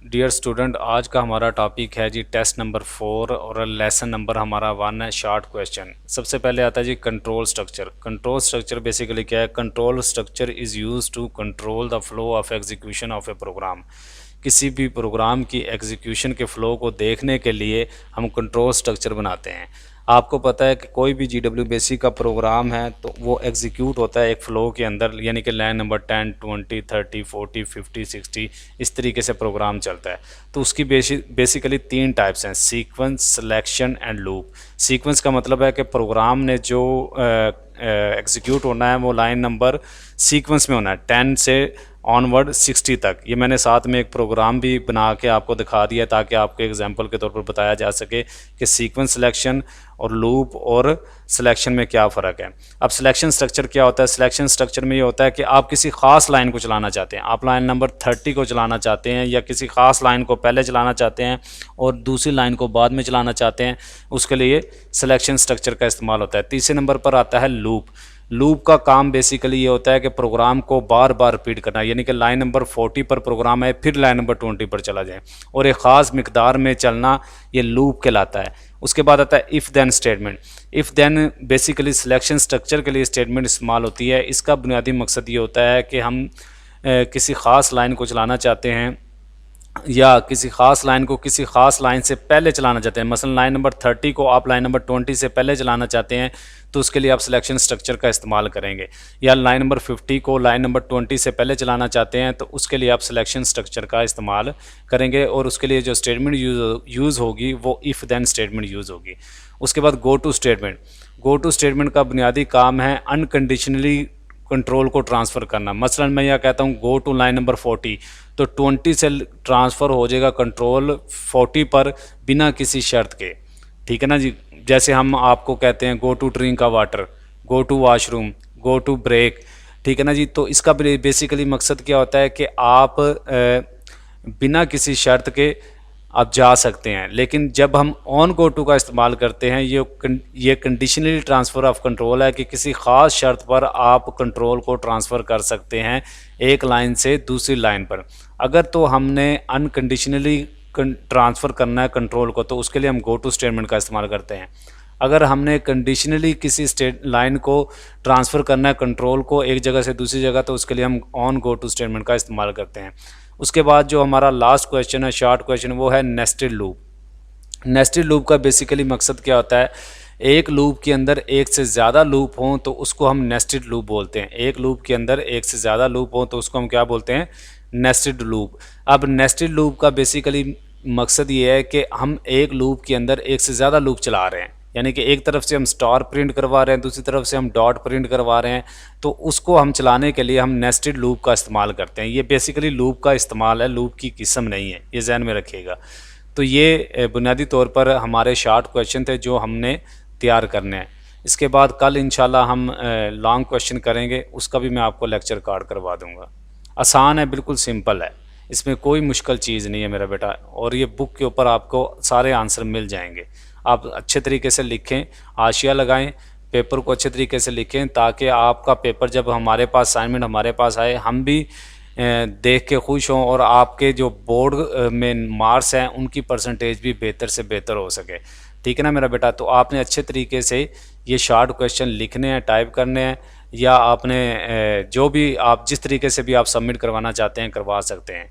Dear student, आज का हमारा टॉपिक है जी टेस्ट नंबर 4 और लेसन नंबर हमारा 1 है शॉर्ट क्वेश्चन। सबसे पहले आता है जी control structure. Control structure basically क्या है? Control structure is used to control the flow of execution of a program. किसी भी प्रोग्राम की एग्जीक्यूशन के फ़्लो को देखने के लिए हम कंट्रोल स्ट्रक्चर बनाते हैं। आपको पता है कि कोई भी GW बेसिक का प्रोग्राम है तो वो एग्जीक्यूट होता है एक फ़्लो के अंदर, यानी कि लाइन नंबर 10, 20, 30, 40, 50, 60 इस तरीके से प्रोग्राम चलता है। तो उसकी बेसिकली 3 टाइप्स हैं: sequence, selection and loop. Sequence का मतलब है कि प्रोग्राम ने जो एग्जीक्यूट होना है वो लाइन नंबर सीक्वेंस में होना है 10 से ऑनवर्ड 60 तक। ये मैंने साथ में एक प्रोग्राम भी बना के आपको दिखा दिया ताकि आपको एग्जांपल के तौर पर बताया जा सके कि सीक्वेंस, सिलेक्शन और लूप और सिलेक्शन में क्या फ़र्क है। अब सिलेक्शन स्ट्रक्चर क्या होता है? सिलेक्शन स्ट्रक्चर में ये होता है कि आप किसी ख़ास लाइन को चलाना चाहते हैं, आप लाइन नंबर 30 को चलाना चाहते हैं या किसी ख़ास लाइन को पहले चलाना चाहते हैं और दूसरी लाइन को बाद में चलाना चाहते हैं, उसके लिए सिलेक्शन स्ट्रक्चर का इस्तेमाल होता है। तीसरे नंबर पर आता है लूप। लूप का काम बेसिकली ये होता है कि प्रोग्राम को बार बार रिपीट करना, यानी कि लाइन नंबर 40 पर प्रोग्राम है फिर लाइन नंबर 20 पर चला जाए और एक ख़ास मिकदार में चलना, ये लूप कहलाता है। उसके बाद आता है if then statement. If then basically selection structure के लिए स्टेटमेंट इस्तेमाल होती है। इसका बुनियादी मकसद ये होता है कि हम किसी ख़ास लाइन को चलाना चाहते हैं या किसी ख़ास लाइन को किसी ख़ास लाइन से पहले चलाना चाहते हैं। मसलन लाइन नंबर 30 को आप लाइन नंबर 20 से पहले चलाना चाहते हैं तो उसके लिए आप सिलेक्शन स्ट्रक्चर का इस्तेमाल करेंगे, या लाइन नंबर 50 को लाइन नंबर 20 से पहले चलाना चाहते हैं तो उसके लिए आप सिलेक्शन स्ट्रक्चर का इस्तेमाल करेंगे और उसके लिए जो स्टेटमेंट यूज़ होगी वो इफ़ देन स्टेटमेंट यूज़ होगी। उसके बाद go to statement. Go to statement का बुनियादी काम है अनकंडीशनली कंट्रोल को ट्रांसफ़र करना। मसलन मैं यह कहता हूँ गो टू लाइन नंबर 40 तो 20 से ट्रांसफ़र हो जाएगा कंट्रोल 40 पर बिना किसी शर्त के, ठीक है ना जी। जैसे हम आपको कहते हैं गो टू ड्रिंक का water, go to washroom, go to break, ठीक है ना जी। तो इसका बेसिकली मकसद क्या होता है कि आप बिना किसी शर्त के आप जा सकते हैं। लेकिन जब हम ऑन गो टू का इस्तेमाल करते हैं ये कंडीशनली ट्रांसफ़र ऑफ कंट्रोल है कि किसी ख़ास शर्त पर आप कंट्रोल को ट्रांसफ़र कर सकते हैं एक लाइन से दूसरी लाइन पर। अगर तो हमने अनकंडीशनली ट्रांसफ़र करना है कंट्रोल को तो उसके लिए हम गो टू स्टेटमेंट का इस्तेमाल करते हैं। अगर हमने कंडीशनली किसी लाइन को ट्रांसफ़र करना है कंट्रोल को एक जगह से दूसरी जगह तो उसके लिए हम ऑन गो टू स्टेटमेंट का इस्तेमाल करते हैं। उसके बाद जो हमारा लास्ट क्वेश्चन है शॉर्ट क्वेश्चन, वो है नेस्टेड लूप। नेस्टेड लूप का बेसिकली मकसद क्या होता है? एक लूप के अंदर एक से ज़्यादा लूप हों तो उसको हम नेस्टेड लूप बोलते हैं। एक लूप के अंदर एक से ज़्यादा लूप हों तो उसको हम क्या बोलते हैं? Nested loop. अब नेस्टेड लूप का बेसिकली मकसद ये है कि हम एक लूप के अंदर एक से ज़्यादा लूप चला रहे हैं, यानी कि एक तरफ से हम स्टार प्रिंट करवा रहे हैं, दूसरी तरफ से हम डॉट प्रिंट करवा रहे हैं, तो उसको हम चलाने के लिए हम नेस्टेड लूप का इस्तेमाल करते हैं। ये बेसिकली लूप का इस्तेमाल है, लूप की किस्म नहीं है, ये जहन में रखिएगा। तो ये बुनियादी तौर पर हमारे शॉर्ट क्वेश्चन थे जो हमने तैयार करने हैं। इसके बाद कल इंशाल्लाह हम लॉन्ग क्वेश्चन करेंगे, उसका भी मैं आपको लेक्चर कार्ड करवा दूँगा। आसान है, बिल्कुल सिंपल है, इसमें कोई मुश्किल चीज़ नहीं है मेरा बेटा, और ये बुक के ऊपर आपको सारे आंसर मिल जाएंगे। आप अच्छे तरीके से लिखें, हाशिया लगाएं, पेपर को अच्छे तरीके से लिखें ताकि आपका पेपर जब हमारे पास असाइनमेंट हमारे पास आए हम भी देख के खुश हों और आपके जो बोर्ड में मार्क्स हैं उनकी परसेंटेज भी बेहतर से बेहतर हो सके, ठीक है ना मेरा बेटा। तो आपने अच्छे तरीके से ये शॉर्ट क्वेश्चन लिखने हैं, टाइप करने हैं, या आपने जो भी आप जिस तरीके से भी आप सबमिट करवाना चाहते हैं करवा सकते हैं।